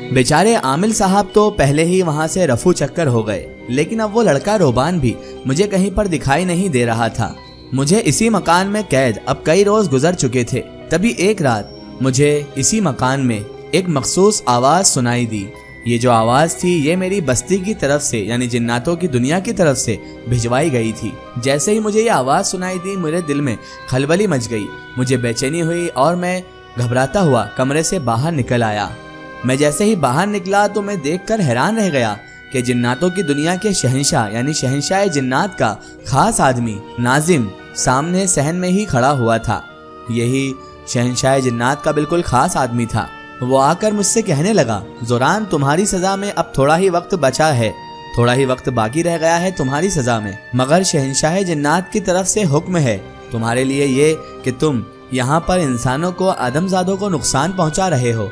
बेचारे आमिल साहब तो पहले ही वहाँ से रफू चक्कर हो गए, लेकिन अब वो लड़का रोबान भी मुझे कहीं पर दिखाई नहीं दे रहा था। मुझे इसी मकान में कैद अब कई रोज गुजर चुके थे। तभी एक रात मुझे इसी मकान में एक मखसूस आवाज सुनाई दी। ये जो आवाज थी ये मेरी बस्ती की तरफ से यानी जिन्नातों की दुनिया की तरफ से भिजवाई गई थी। जैसे ही मुझे ये आवाज सुनाई दी मेरे दिल में खलबली मच गई, मुझे बेचैनी हुई और मैं घबराता हुआ कमरे से बाहर निकल आया। मैं जैसे ही बाहर निकला तो मैं देखकर हैरान रह गया कि जिन्नातों की दुनिया के शहंशाह यानी शहंशाह जिन्नात का खास आदमी नाजिम सामने सहन में ही खड़ा हुआ था। यही शहंशाह जिन्नात का बिल्कुल खास आदमी था। वो आकर मुझसे कहने लगा, ज़ोरान तुम्हारी सजा में अब थोड़ा ही वक्त बचा है, थोड़ा ही वक्त बाकी रह गया है तुम्हारी सजा में, मगर शहंशाह जिन्नात की तरफ से हुक्म है तुम्हारे लिए ये कि तुम यहाँ पर इंसानों को आदमजादों को नुकसान पहुँचा रहे हो।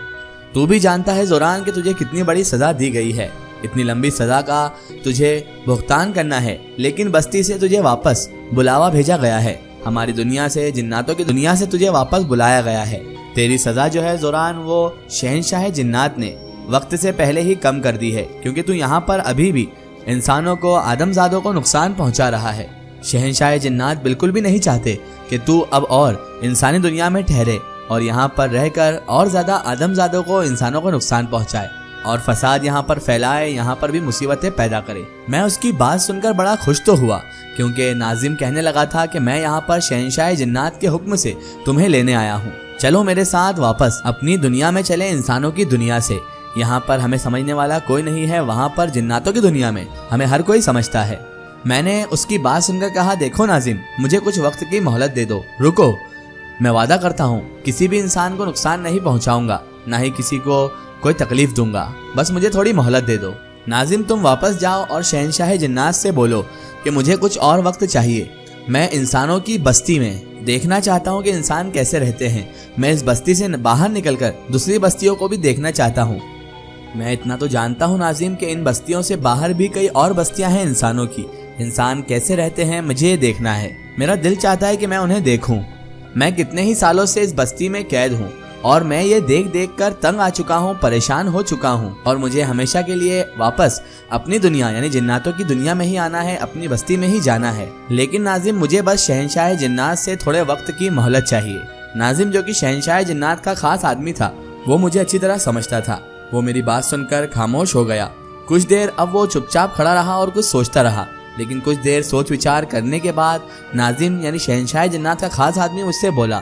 तू भी जानता है ज़ोरान कि तुझे कितनी बड़ी सजा दी गई है, इतनी लंबी सजा का तुझे भुगतान करना है, लेकिन बस्ती से तुझे वापस बुलावा भेजा गया है, हमारी दुनिया से जिन्नातों की दुनिया से तुझे वापस बुलाया गया है। तेरी सजा जो है ज़ोरान वो शहंशाह जिन्नात ने वक्त से पहले ही कम कर दी है, क्योंकि तू यहाँ पर अभी भी इंसानों को आदमजादों को नुकसान पहुँचा रहा है। शहंशाह जिन्नात बिल्कुल भी नहीं चाहते कि तू अब और इंसानी दुनिया में ठहरे और यहाँ पर रहकर और ज़्यादा आदमजादों को इंसानों को नुकसान पहुँचाए और फसाद यहाँ पर फैलाए, यहाँ पर भी मुसीबतें पैदा करे। मैं उसकी बात सुनकर बड़ा खुश तो हुआ, क्योंकि नाजिम कहने लगा था कि मैं यहाँ पर शहंशाह जिन्नात के हुक्म से तुम्हें लेने आया हूँ, चलो मेरे साथ वापस अपनी दुनिया में चले, इंसानों की दुनिया से। यहाँ पर हमें समझने वाला कोई नहीं है, वहाँ पर जिन्नातों की दुनिया में हमें हर कोई समझता है। मैंने उसकी बात सुनकर कहा, देखो नाजिम, मुझे कुछ वक्त की मोहलत दे दो, रुको, मैं वादा करता हूँ किसी भी इंसान को नुकसान नहीं पहुँचाऊंगा, ना ही किसी को कोई तकलीफ दूंगा, बस मुझे थोड़ी मोहलत दे दो। नाजिम तुम वापस जाओ और शहंशाह जिन्नात से बोलो कि मुझे कुछ और वक्त चाहिए, मैं इंसानों की बस्ती में देखना चाहता हूँ कि इंसान कैसे रहते हैं, मैं इस बस्ती से बाहर निकलकर दूसरी बस्तियों को भी देखना चाहता हूँ। मैं इतना तो जानता हूँ नाजिम कि इन बस्तियों से बाहर भी कई और बस्तियाँ हैं इंसानों की, इंसान कैसे रहते हैं मुझे ये देखना है, मेरा दिल चाहता है कि मैं उन्हें देखूं। मैं कितने ही सालों से इस बस्ती में कैद हूँ और मैं ये देख देख कर तंग आ चुका हूँ, परेशान हो चुका हूँ और मुझे हमेशा के लिए वापस अपनी दुनिया यानी जिन्नातों की दुनिया में ही आना है, अपनी बस्ती में ही जाना है। लेकिन नाजिम मुझे बस शहंशाह जिन्नात से थोड़े वक्त की मोहलत चाहिए। नाजिम जो कि शहंशाह जिन्नात का खास आदमी था वो मुझे अच्छी तरह समझता था। वो मेरी बात सुनकर खामोश हो गया। कुछ देर अब वो चुपचाप खड़ा रहा और कुछ सोचता रहा, लेकिन कुछ देर सोच विचार करने के बाद नाजिम यानी शहंशाह जिन्नात का खास आदमी मुझसे बोला,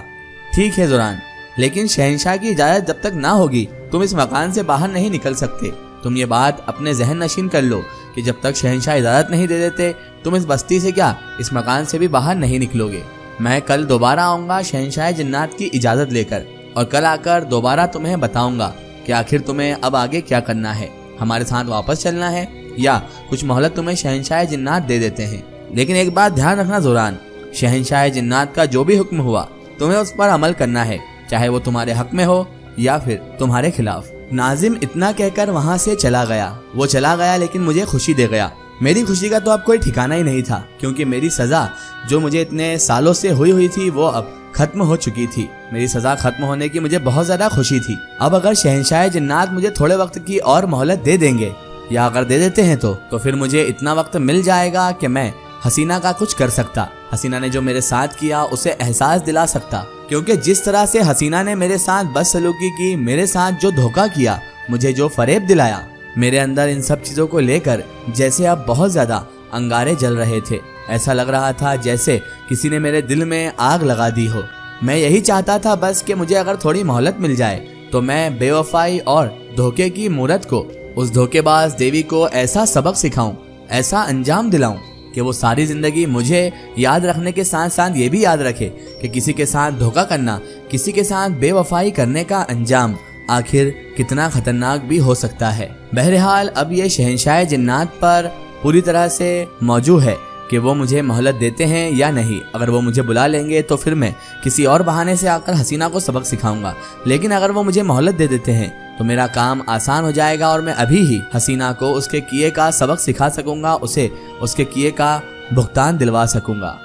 ठीक है ज़ोरान, लेकिन शहंशाह की इजाज़त जब तक ना होगी तुम इस मकान से बाहर नहीं निकल सकते। तुम ये बात अपने जहन नशीन कर लो कि जब तक शहंशाह इजाज़त नहीं दे देते तुम इस बस्ती से क्या इस मकान से भी बाहर नहीं निकलोगे। मैं कल दोबारा आऊँगा शहंशाह जिन्नात की इजाज़त लेकर और कल आकर दोबारा तुम्हें बताऊँगा कि आखिर तुम्हें अब आगे क्या करना है, हमारे साथ वापस चलना है या कुछ मोहलत तुम्हें शहंशाह जिन्नात दे देते हैं। लेकिन एक बात ध्यान रखना ज़ोरान, शहंशाह जिन्नात का जो भी हुक्म हुआ तुम्हें उस पर अमल करना है, चाहे वो तुम्हारे हक में हो या फिर तुम्हारे खिलाफ। नाजिम इतना कहकर वहाँ से चला गया। वो चला गया लेकिन मुझे खुशी दे गया। मेरी खुशी का तो अब कोई ठिकाना ही नहीं था, क्योंकि मेरी सजा जो मुझे इतने सालों से हुई थी वो अब खत्म हो चुकी थी। मेरी सजा खत्म होने की मुझे बहुत ज्यादा खुशी थी। अब अगर शहंशाह जिन्नात मुझे थोड़े वक्त की और मोहलत दे देंगे या अगर दे देते हैं तो फिर मुझे इतना वक्त मिल जाएगा कि मैं हसीना का कुछ कर सकता, हसीना ने जो मेरे साथ किया उसे एहसास दिला सकता। क्योंकि जिस तरह से हसीना ने मेरे साथ बदसलूकी की, मेरे साथ जो धोखा किया, मुझे जो फरेब दिलाया, मेरे अंदर इन सब चीजों को लेकर जैसे अब बहुत ज्यादा अंगारे जल रहे थे। ऐसा लग रहा था जैसे किसी ने मेरे दिल में आग लगा दी हो। मैं यही चाहता था बस कि मुझे अगर थोड़ी मोहलत मिल जाए तो मैं बेवफाई और धोखे की मूरत को, उस धोखेबाज देवी को ऐसा सबक सिखाऊं, ऐसा अंजाम दिलाऊं कि वो सारी जिंदगी मुझे याद रखने के साथ साथ ये भी याद रखे कि किसी के साथ धोखा करना, किसी के साथ बेवफाई करने का अंजाम आखिर कितना खतरनाक भी हो सकता है। बहरहाल अब ये शहंशाह जिन्नात पर पूरी तरह से मौजू है कि वो मुझे मोहलत देते हैं या नहीं। अगर वो मुझे बुला लेंगे तो फिर मैं किसी और बहाने से आकर हसीना को सबक सिखाऊंगा, लेकिन अगर वो मुझे मोहलत दे देते हैं तो मेरा काम आसान हो जाएगा और मैं अभी ही हसीना को उसके किए का सबक सिखा सकूंगा, उसे उसके किए का भुगतान दिलवा सकूंगा।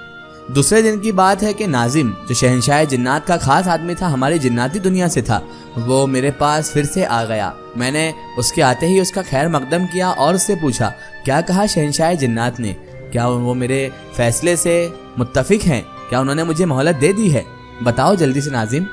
दूसरे दिन की बात है कि नाजिम, जो शहंशाह जिन्नात का खास आदमी था, हमारी जिन्नाती दुनिया से था, वो मेरे पास फिर से आ गया। मैंने उसके आते ही उसका खैर मकदम किया और उससे पूछा, क्या कहा शहंशाह जिन्नात ने? क्या वो मेरे फैसले से मुत्तफिक हैं? क्या उन्होंने मुझे मोहलत दे दी है? बताओ जल्दी से नाजिम।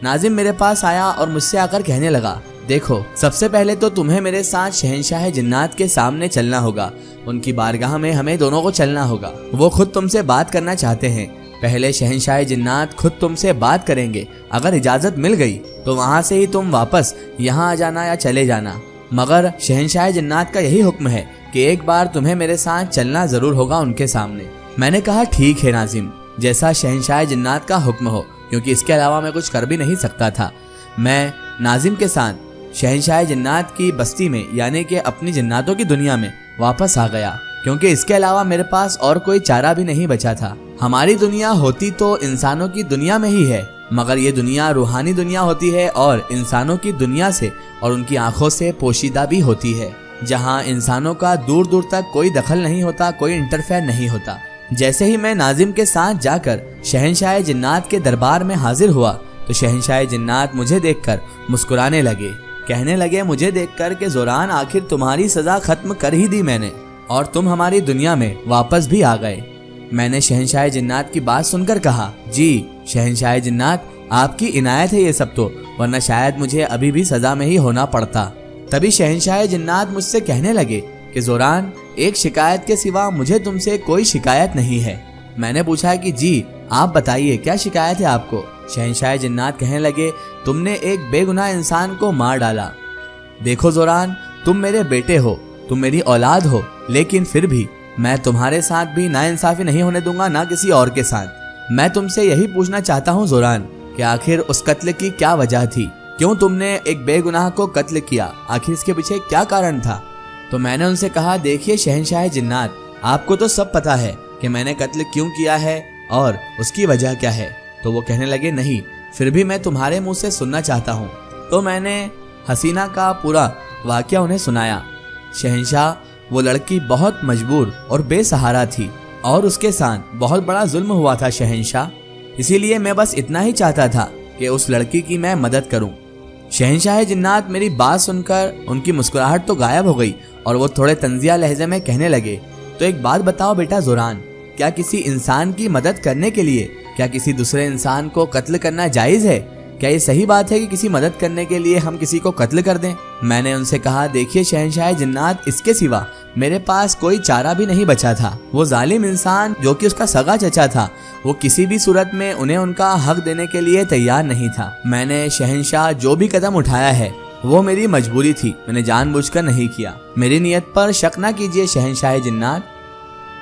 नाजिम मेरे पास आया और मुझसे आकर कहने लगा, देखो, सबसे पहले तो तुम्हें मेरे साथ शहंशाह जिन्नात के सामने चलना होगा। उनकी बारगाह में हमें दोनों को चलना होगा। वो खुद तुमसे बात करना चाहते हैं। पहले शहंशाह जिन्नात खुद तुमसे बात करेंगे। अगर इजाजत मिल गई तो वहाँ से ही तुम वापस यहाँ आ जाना या चले जाना। मगर शहंशाह जिन्नात का यही हुक्म है कि एक बार तुम्हें मेरे साथ चलना जरूर होगा उनके सामने। मैंने कहा, ठीक है नाजिम, जैसा शहंशाह जिन्नात का हुक्म हो, क्योंकि इसके अलावा मैं कुछ कर भी नहीं सकता था। मैं नाजिम के साथ शहंशाह जिन्नात की बस्ती में, यानी कि अपनी जिन्नातों की दुनिया में वापस आ गया, क्योंकि इसके अलावा मेरे पास और कोई चारा भी नहीं बचा था। हमारी दुनिया होती तो इंसानों की दुनिया में ही है, मगर ये दुनिया रूहानी दुनिया होती है और इंसानों की दुनिया से और उनकी आंखों से पोशीदा भी होती है, जहाँ इंसानों का दूर दूर तक कोई दखल नहीं होता, कोई इंटरफेयर नहीं होता। जैसे ही मैं नाजिम के साथ जाकर शहंशाह जिन्नात के दरबार में हाजिर हुआ तो शहंशाह जिन्नात मुझे देखकर मुस्कुराने लगे। कहने लगे मुझे देखकर कि ज़ोरान, आखिर तुम्हारी सज़ा ख़त्म कर ही दी मैंने और तुम हमारी दुनिया में वापस भी आ गए। मैंने शहंशाह जिन्नात की बात सुनकर कहा, जी शहंशाह जिन्नात, आपकी इनायत है ये सब तो, वरना शायद मुझे अभी भी सज़ा में ही होना पड़ता। तभी शहंशाह जिन्नात मुझसे कहने लगे कि ज़ोरान, एक शिकायत के सिवा मुझे तुमसे कोई शिकायत नहीं है। मैंने पूछा कि जी आप बताइए, क्या शिकायत है आपको? शहंशाह जिन्नात कहने लगे, तुमने एक बेगुनाह इंसान को मार डाला। देखो ज़ोरान, तुम मेरे बेटे हो, तुम मेरी औलाद हो, लेकिन फिर भी मैं तुम्हारे साथ भी नाइंसाफ़ी नहीं होने दूंगा, ना किसी और के साथ। मैं तुमसे यही पूछना चाहता हूँ ज़ोरान कि आखिर उस कत्ल की क्या वजह थी? क्यों तुमने एक बेगुनाह को कत्ल किया? आखिर इसके पीछे क्या कारण था? तो मैंने उनसे कहा, देखिए शहंशाह जिन्नात, आपको तो सब पता है कि मैंने कत्ल क्यों किया है और उसकी वजह क्या है। तो वो कहने लगे, नहीं, फिर भी मैं तुम्हारे मुंह से सुनना चाहता हूँ। तो मैंने हसीना का पूरा वाकया उन्हें सुनाया। शहंशाह, वो लड़की बहुत मजबूर और बेसहारा थी और उसके साथ बहुत बड़ा जुल्म हुआ था शहंशाह, इसीलिए मैं बस इतना ही चाहता था कि उस लड़की की मैं मदद करूं। शहंशाह जिन्नात मेरी बात सुनकर उनकी मुस्कुराहट तो गायब हो गई और वो थोड़े तंजिया लहजे में कहने लगे, तो एक बात बताओ बेटा ज़ोरान, क्या किसी इंसान की मदद करने के लिए क्या किसी दूसरे इंसान को कत्ल करना जायज़ है? क्या ये सही बात है कि किसी मदद करने के लिए हम किसी को कत्ल कर दें? मैंने उनसे कहा, देखिए शहंशाह जिन्नात, इसके सिवा मेरे पास कोई चारा भी नहीं बचा था। वो जालिम इंसान जो कि उसका सगा चचा था, वो किसी भी सूरत में उन्हें उनका हक देने के लिए तैयार नहीं था। मैंने शहंशाह जो भी कदम उठाया है वो मेरी मजबूरी थी, मैंने जानबूझकर नहीं किया। मेरी नियत पर शक ना कीजिए शहंशाह जिन्नात।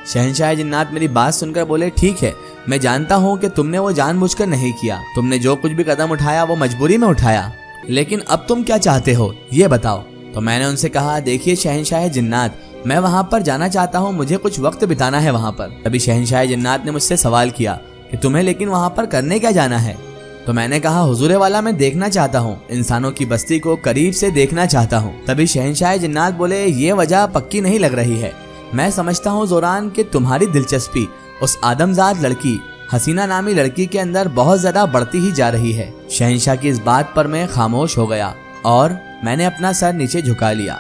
शहंशाह जिन्नात मेरी बात सुनकर बोले, ठीक है, मैं जानता हूँ कि तुमने वो जानबूझकर नहीं किया, तुमने जो कुछ भी कदम उठाया वो मजबूरी में उठाया, लेकिन अब तुम क्या चाहते हो ये बताओ। तो मैंने उनसे कहा, देखिए शहंशाह जिन्नात, मैं वहाँ पर जाना चाहता हूँ, मुझे कुछ वक्त बिताना है वहाँ पर। तभी शहंशाह जिन्नात ने मुझसे सवाल किया कि तुम्हें लेकिन वहाँ पर करने क्या जाना है? तो मैंने कहा, हुजूरे वाला, मैं देखना चाहता हूँ, इंसानों की बस्ती को करीब से देखना चाहता हूँ। तभी शहंशाह जिन्नात बोले, ये वजह पक्की नहीं लग रही है। मैं समझता हूँ ज़ोरान कि तुम्हारी दिलचस्पी उस आदमजाद लड़की हसीना नामी लड़की के अंदर बहुत ज्यादा बढ़ती ही जा रही है। शहंशाह की इस बात पर मैं खामोश हो गया और मैंने अपना सर नीचे झुका लिया।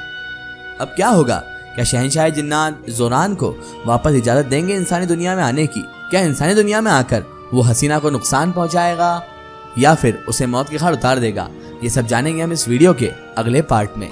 अब क्या होगा? क्या शहंशाह जिन्नात ज़ोरान को वापस इजाजत देंगे इंसानी दुनिया में आने की? क्या इंसानी दुनिया में आकर वो हसीना को नुकसान पहुंचाएगा या फिर उसे मौत की खाट उतार देगा? ये सब जानेंगे हम इस वीडियो के अगले पार्ट में।